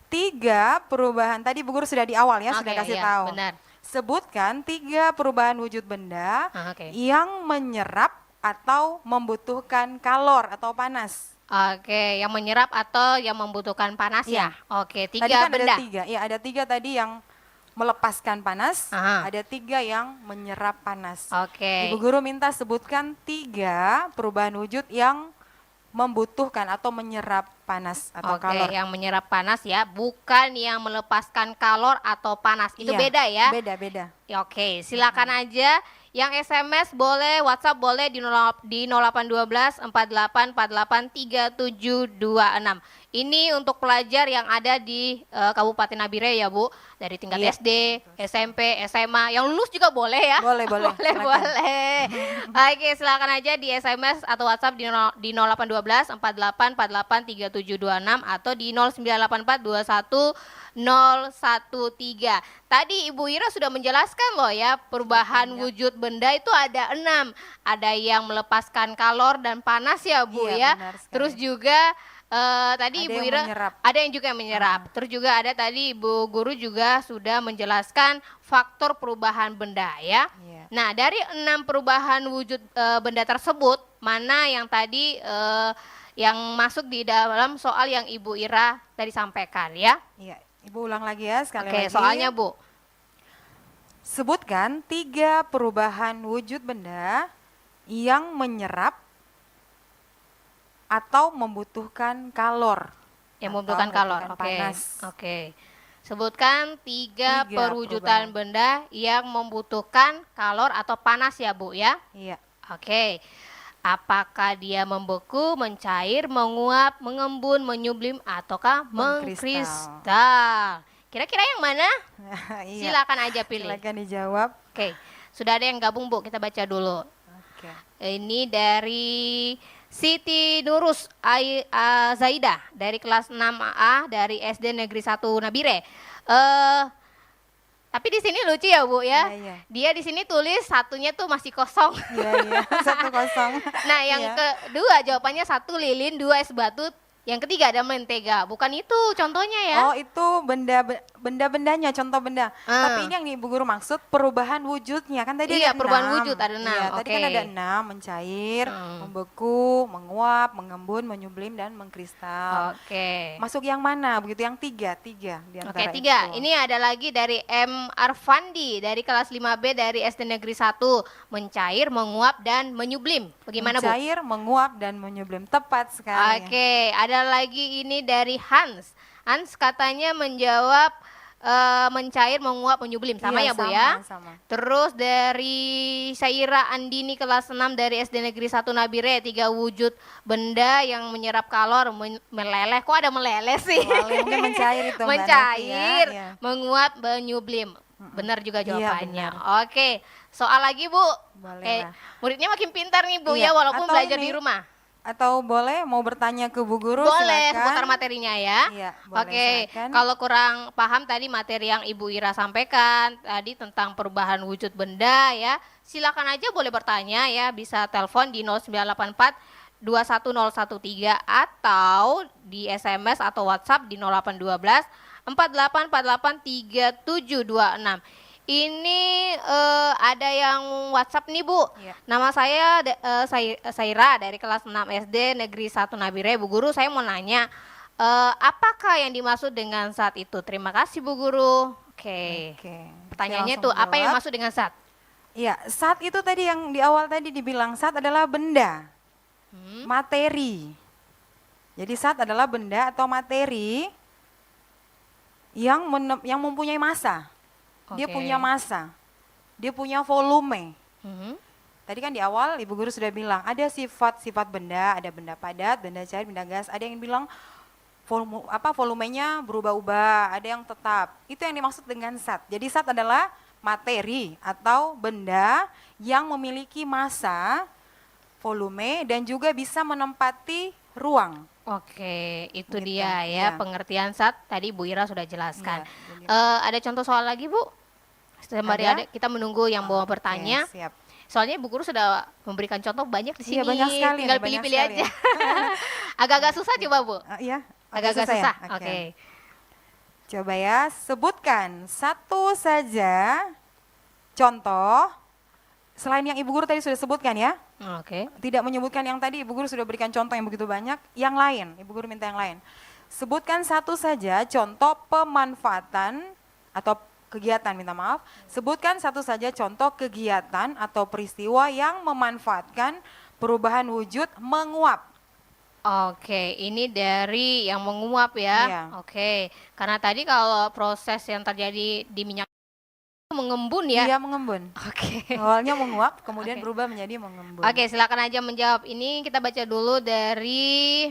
3 perubahan. Tadi Bu Guru sudah di awal ya, sudah kasih tahu. Benar. Sebutkan 3 perubahan wujud benda yang menyerap atau membutuhkan kalor atau panas. Oke, yang menyerap atau yang membutuhkan panas ya. Oke, 3 tadi kan benda. Ada 3. Ya, ada 3 tadi yang melepaskan panas, ada 3 yang menyerap panas. Oke. Ibu Guru minta sebutkan 3 perubahan wujud yang membutuhkan atau menyerap panas atau kalor. Oke, yang menyerap panas ya, bukan yang melepaskan kalor atau panas. Itu beda ya? Beda. Oke, silakan aja Yang SMS boleh, WhatsApp boleh di 0812 4848 3726. Ini untuk pelajar yang ada di Kabupaten Nabire ya Bu, dari tingkat Iya. SD, SMP, SMA, yang lulus juga boleh ya? Boleh, boleh. boleh, Silakan. boleh. Oke, silakan aja di SMS atau WhatsApp di 0812 4848 3726 atau di 0984 21 013. Tadi Ibu Ira sudah menjelaskan loh ya, perubahan wujud benda itu ada 6. Ada yang melepaskan kalor dan panas ya Bu Iya, ya. benar sekali. Terus juga tadi Ada Ibu yang Ira menyerap. ada yang juga yang menyerap. Terus juga ada tadi Ibu Guru juga sudah menjelaskan faktor perubahan benda ya. Iya. Nah, dari 6 perubahan wujud benda tersebut, mana yang tadi yang masuk di dalam soal yang Ibu Ira tadi sampaikan ya? Iya, Ibu ulang lagi ya sekali Oke, lagi. soalnya Bu. Sebutkan 3 perubahan wujud benda yang menyerap atau membutuhkan kalor. Yang atau membutuhkan kalor. Oke. panas. Oke. Sebutkan 3 Tiga perwujudan benda yang membutuhkan kalor atau panas ya Bu ya? Iya. Oke. Apakah dia membeku, mencair, menguap, mengembun, menyublim, ataukah mengkristal? Kira-kira yang mana? Iya. Silakan aja pilih. Silakan dijawab. Oke. Sudah ada yang gabung Bu, kita baca dulu. Oke. Ini dari Siti Nurus Zaidah dari kelas 6A dari SD Negeri 1 Nabire. Tapi di sini lucu ya Bu ya. Iya, iya. Dia di sini tulis satunya tuh masih kosong. Iya, iya. 1-0. Nah, yang Iya. kedua jawabannya 1 lilin, 2 es batu, yang ketiga ada mentega. Bukan itu contohnya ya. Oh, itu benda-bendanya, contoh benda. Tapi ini yang Ibu Guru maksud perubahan wujudnya. Kan tadi Iya, ada perubahan 6. wujud ada 6. Iya, tadi kan Oke. ada 6, mencair, membeku, menguap, mengembun, menyublim, dan mengkristal. Oke. Masuk yang mana? Begitu yang 3 di Oke, antara 3. itu. Ini ada lagi dari M. Arfandi dari kelas 5B dari SD Negeri 1. Mencair, menguap, dan menyublim. Bagaimana Bu? Mencair, menguap, dan menyublim. Tepat sekali. Oke, ada lagi ini dari Hans. Hans katanya menjawab mencair, menguap, menyublim. Sama Iya, ya Bu ya? sama. Terus dari Saira Andini kelas 6 dari SD Negeri 1 Nabire, 3 wujud benda yang menyerap kalor, meleleh. Kok ada meleleh sih? Mungkin mencair itu, Mbak Mencair, Novi, ya. menguap, menyublim. Benar juga Iya, jawabannya. benar. Oke, soal lagi Bu. Boleh lah. Muridnya makin pintar nih Bu Iya, ya, walaupun atau belajar ini, di rumah. Atau boleh mau bertanya ke Bu Guru? Boleh silakan. seputar materinya ya. Iya, boleh, Oke, silakan. kalau kurang paham tadi materi yang Ibu Ira sampaikan tadi tentang perubahan wujud benda ya, silakan aja boleh bertanya ya, bisa telepon di 0984 21013 atau di SMS atau WhatsApp di 0812 4848 3726. Ini ada yang WhatsApp nih Bu. Iya. Nama saya Saira dari kelas 6 SD Negeri 1 Nabire. Bu Guru, saya mau nanya, apakah yang dimaksud dengan SAT itu? Terima kasih Bu Guru. Oke. Pertanyaannya Saya tuh, langsung apa yang jawab. maksud dengan SAT? Iya, SAT itu tadi yang di awal tadi dibilang SAT adalah benda, materi. Jadi SAT adalah benda atau materi yang mempunyai massa. Dia Oke. punya massa, dia punya volume. Hmm. Tadi kan di awal Ibu Guru sudah bilang ada sifat-sifat benda, ada benda padat, benda cair, benda gas. Ada yang bilang volumenya berubah-ubah, ada yang tetap. Itu yang dimaksud dengan SAT. Jadi SAT adalah materi atau benda yang memiliki massa, volume, dan juga bisa menempati ruang. Oke, itu Gitu, dia ya iya. pengertian SAT. Tadi Bu Ira sudah jelaskan. Iya, Ada contoh soal lagi Bu? Sembari Ada? kita menunggu yang mau bertanya. Oke, siap. Soalnya Bu Guru sudah memberikan contoh banyak di sini. Iya, banyak sekali Tinggal nih, banyak pilih-pilih sekali aja. Agak-agak susah coba Bu. Iya, Agak-agak ya? susah. Oke. Coba ya, sebutkan satu saja contoh selain yang Ibu Guru tadi sudah sebutkan ya. Oke. Tidak menyebutkan yang tadi, Ibu Guru sudah berikan contoh yang begitu banyak. Yang lain, Ibu Guru minta yang lain. Sebutkan satu saja contoh pemanfaatan atau kegiatan, minta maaf. Sebutkan satu saja contoh kegiatan atau peristiwa yang memanfaatkan perubahan wujud menguap. Oke, ini dari yang menguap ya. Iya. Oke, karena tadi kalau proses yang terjadi di minyak mengembun ya? Iya, mengembun. Oke. Awalnya menguap, kemudian berubah menjadi mengembun. Oke, silakan aja menjawab. Ini kita baca dulu dari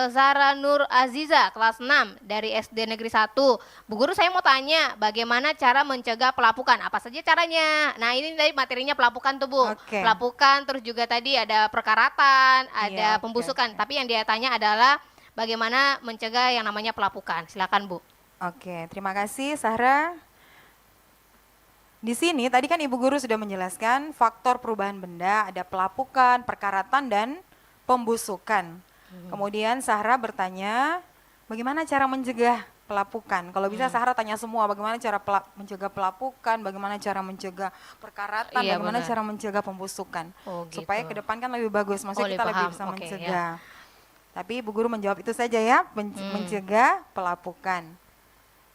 Zara Nur Aziza, kelas 6 dari SD Negeri 1. Bu Guru, saya mau tanya, bagaimana cara mencegah pelapukan? Apa saja caranya? Nah, ini tadi materinya pelapukan tuh, Bu. Oke. Pelapukan, terus juga tadi ada perkaratan, ada Iya, oke, pembusukan. Tapi yang dia tanya adalah bagaimana mencegah yang namanya pelapukan. Silakan, Bu. Oke, terima kasih Sahra. Di sini tadi kan Ibu Guru sudah menjelaskan faktor perubahan benda, ada pelapukan, perkaratan, dan pembusukan. Kemudian Sahra bertanya, bagaimana cara mencegah pelapukan? Kalau bisa Sahra tanya semua, bagaimana cara mencegah pelapukan, bagaimana cara mencegah perkaratan, Iya, bagaimana benar. cara mencegah pembusukan. Oh, gitu. Supaya ke depan kan lebih bagus, maksudnya Oh, kita lebih lebih paham. bisa Oke, mencegah. Tapi Ibu Guru menjawab itu saja ya, mencegah pelapukan.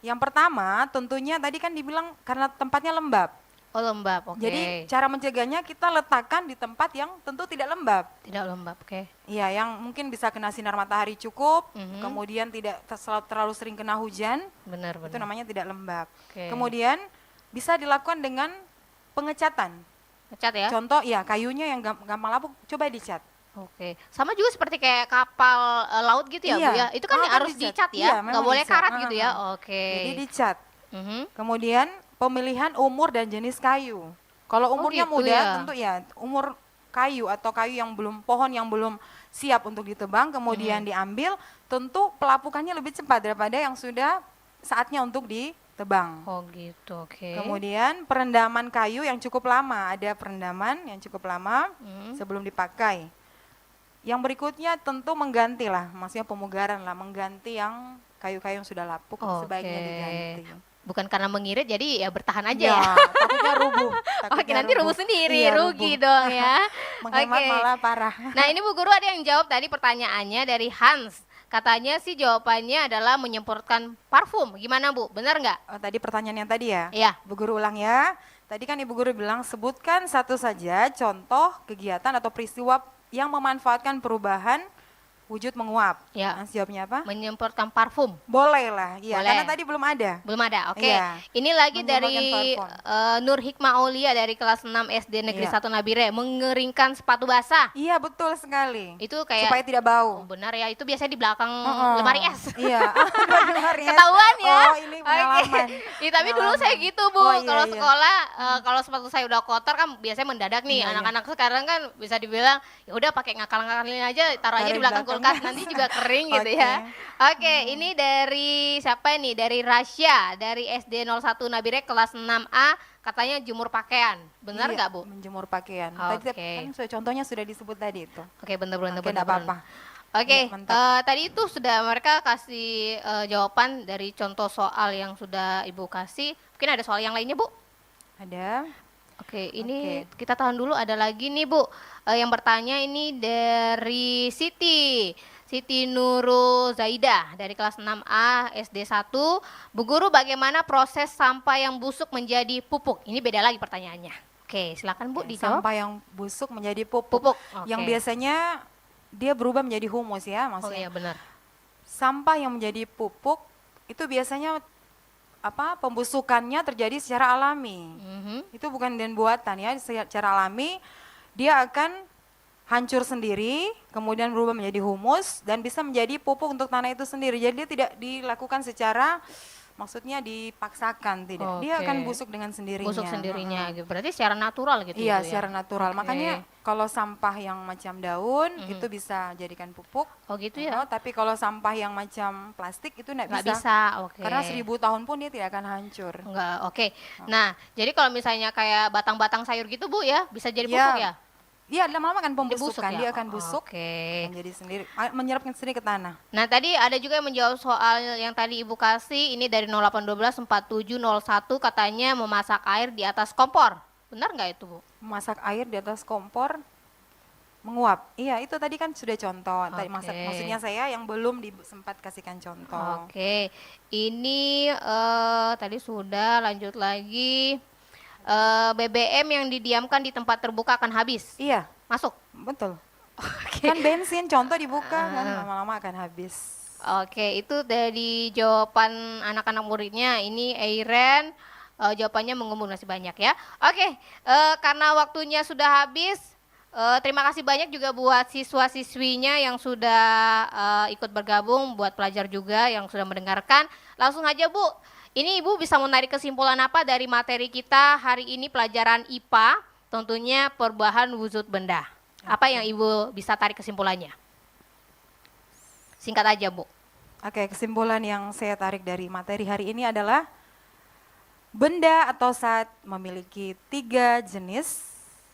Yang pertama tentunya tadi kan dibilang karena tempatnya lembab. Oh, lembab, oke. Jadi cara mencegahnya kita letakkan di tempat yang tentu tidak lembab. Tidak lembab, oke. Iya, yang mungkin bisa kena sinar matahari cukup, Mhm. kemudian tidak terlalu sering kena hujan, Benar, itu benar. namanya tidak lembab. Oke. Kemudian bisa dilakukan dengan pengecatan. Ngecat ya? Contoh ya kayunya yang gampang lapuk, coba dicat. Oke, sama juga seperti kayak kapal laut gitu ya, Iya. Bu ya? Itu kan Kan harus dicat. dicat Iya, ya, memang nggak boleh dicat. karat gitu ya? Oke. Jadi dicat. Mhm. Kemudian pemilihan umur dan jenis kayu. Kalau umurnya gitu muda, ya? tentu ya umur kayu atau kayu yang belum, pohon yang belum siap untuk ditebang, kemudian diambil, tentu pelapukannya lebih cepat daripada yang sudah saatnya untuk ditebang. Oh gitu, oke. Kemudian perendaman kayu yang cukup lama, ada perendaman yang cukup lama sebelum dipakai. Yang berikutnya tentu mengganti lah, maksudnya pemugaran lah, mengganti yang kayu-kayu yang sudah lapuk sebaiknya Oke. diganti. Bukan karena mengirit, jadi ya bertahan aja Ya, ya. takutnya rubuh. Oke, takutnya nanti rubuh sendiri, Iya, rugi rubuh. dong ya. Menghemat Oke. malah parah. Nah, ini Bu Guru ada yang jawab tadi pertanyaannya dari Hans. Katanya sih jawabannya adalah menyemprotkan parfum. Gimana, Bu? Benar nggak? Oh, tadi pertanyaan yang tadi ya? Iya. Bu Guru ulang ya. Tadi kan Ibu Guru bilang sebutkan satu saja contoh kegiatan atau peristiwa yang memanfaatkan perubahan wujud menguap. Ya. Nah, jawabnya apa? Menyemprotkan parfum. Boleh lah, iya. Boleh. Karena tadi belum ada. Belum ada, oke. Iya. Ini lagi dari Menyemprotkan Nur Hikmah Aulia dari kelas 6 SD Negeri Iya. 1 Nabire. Mengeringkan sepatu basah. Iya, betul sekali. Itu kayak Supaya tidak bau. Oh, benar ya, itu biasanya di belakang Heeh. lemari es. Iya. Lemari es. Ketahuan ya. Oh, ini pengalaman. Iya, tapi dulu saya gitu, Bu. Oh, iya, Kalau iya. sekolah kalau sepatu saya udah kotor kan biasanya mendadak nih. Iya, iya. Anak-anak sekarang kan bisa dibilang ya udah pakai ngakal-ngakalin aja, taruh aja Taruh di belakang kulkas, nanti juga kering gitu ya. Oke, ini dari siapa nih? Dari Rasya dari SD 01 Nabire kelas 6A, katanya jemur pakaian. Benar Iya, nggak, Bu? menjemur pakaian. Tadi Oke. kan contohnya sudah disebut tadi itu. Oke, benar-benar. Oke, enggak apa-apa. Oke, Iya, mantap. tadi itu sudah mereka kasih jawaban dari contoh soal yang sudah Ibu kasih. Mungkin ada soal yang lainnya, Bu? Ada. Oke, ini kita tahan dulu. Ada lagi nih, Bu. Yang bertanya ini dari Siti Nurul Zaidah dari kelas 6A SD 1. Bu Guru, bagaimana proses sampah yang busuk menjadi pupuk? Ini beda lagi pertanyaannya. Oke, silakan Bu dijawab. Sampah yang busuk menjadi pupuk. Yang oke. biasanya dia berubah menjadi humus ya, Oh maksudnya. iya, benar. Sampah yang menjadi pupuk itu biasanya pembusukannya terjadi secara alami. Itu bukan dengan buatan ya, secara alami dia akan hancur sendiri, kemudian berubah menjadi humus dan bisa menjadi pupuk untuk tanah itu sendiri. Jadi dia tidak dilakukan secara maksudnya dipaksakan, tidak. Dia Oke. akan busuk dengan sendirinya. Busuk sendirinya gitu. Berarti secara natural gitu Iya, Ibu, ya? secara natural. Oke. Makanya kalau sampah yang macam daun itu bisa jadikan pupuk. Oh gitu ya. Tapi kalau sampah yang macam plastik itu Nggak nggak bisa. bisa, oke. Karena 1000 tahun pun dia tidak akan hancur. Enggak, oke. Nah, jadi kalau misalnya kayak batang-batang sayur gitu, Bu ya, bisa jadi Iya. pupuk ya? Iya, lama-lama kan Busuk pembusukan, ya? dia akan busuk. Oke. Menjadi sendiri, menyerapkan sendiri ke tanah. Nah, tadi ada juga yang menjawab soal yang tadi Ibu kasih, ini dari 0812-4701, katanya memasak air di atas kompor. Benar nggak itu, Bu? Memasak air di atas kompor, menguap. Iya, itu tadi kan sudah contoh. Tadi maksudnya saya yang belum sempat kasihkan contoh. Oke, ini tadi sudah, lanjut lagi. BBM yang didiamkan di tempat terbuka akan habis. Iya. Masuk? Betul. Kan bensin, contoh dibuka, kan lama-lama akan habis. Oke, itu dari jawaban anak-anak muridnya. Ini Airen jawabannya mengumum masih banyak ya. Oke, karena waktunya sudah habis, terima kasih banyak juga buat siswa-siswinya yang sudah ikut bergabung, buat pelajar juga yang sudah mendengarkan. Langsung aja Bu, ini Ibu bisa menarik kesimpulan apa dari materi kita hari ini pelajaran IPA, tentunya perubahan wujud benda. Apa yang Ibu bisa tarik kesimpulannya? Singkat aja Bu. Oke, kesimpulan yang saya tarik dari materi hari ini adalah benda atau zat memiliki 3 jenis,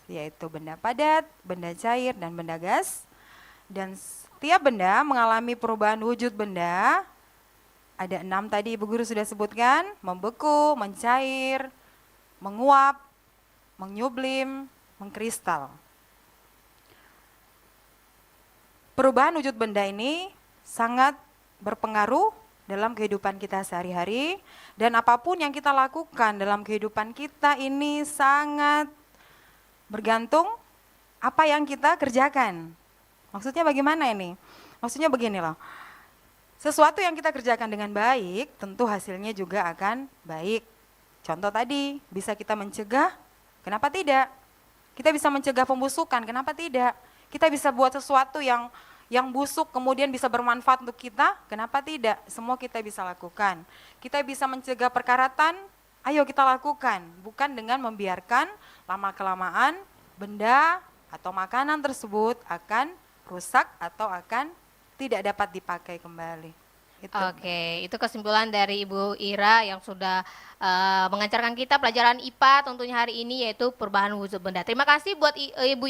yaitu benda padat, benda cair, dan benda gas. Dan setiap benda mengalami perubahan wujud benda. Ada 6 tadi Ibu Guru sudah sebutkan, membeku, mencair, menguap, menyublim, mengkristal. Perubahan wujud benda ini sangat berpengaruh dalam kehidupan kita sehari-hari, dan apapun yang kita lakukan dalam kehidupan kita ini sangat bergantung apa yang kita kerjakan. Maksudnya bagaimana ini? Maksudnya begini loh, sesuatu yang kita kerjakan dengan baik tentu hasilnya juga akan baik. Contoh tadi, bisa kita mencegah, kenapa tidak? Kita bisa mencegah pembusukan, kenapa tidak? Kita bisa buat sesuatu yang busuk kemudian bisa bermanfaat untuk kita, kenapa tidak? Semua kita bisa lakukan. Kita bisa mencegah perkaratan, ayo kita lakukan. Bukan dengan membiarkan lama-kelamaan benda atau makanan tersebut akan rusak atau akan tidak dapat dipakai kembali. Oke, itu kesimpulan dari Ibu Ira yang sudah mengajarkan kita pelajaran IPA tentunya hari ini, yaitu perubahan wujud benda. Terima kasih buat Ibu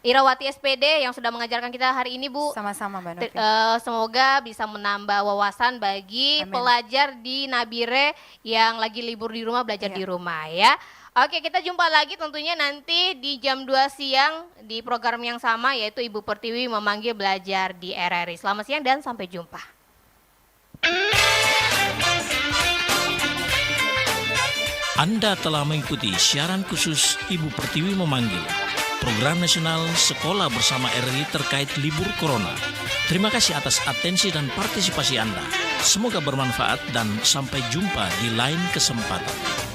Irawati SPD yang sudah mengajarkan kita hari ini Bu. Sama-sama Mbak Novi. Semoga bisa menambah wawasan bagi pelajar di Nabire yang lagi libur di rumah, belajar di rumah ya. Oke, kita jumpa lagi tentunya nanti di jam 2 siang di program yang sama, yaitu Ibu Pertiwi memanggil belajar di RRI. Selamat siang dan sampai jumpa. Anda telah mengikuti siaran khusus Ibu Pertiwi memanggil program nasional Sekolah Bersama RRI terkait libur Corona. Terima kasih atas atensi dan partisipasi Anda. Semoga bermanfaat dan sampai jumpa di lain kesempatan.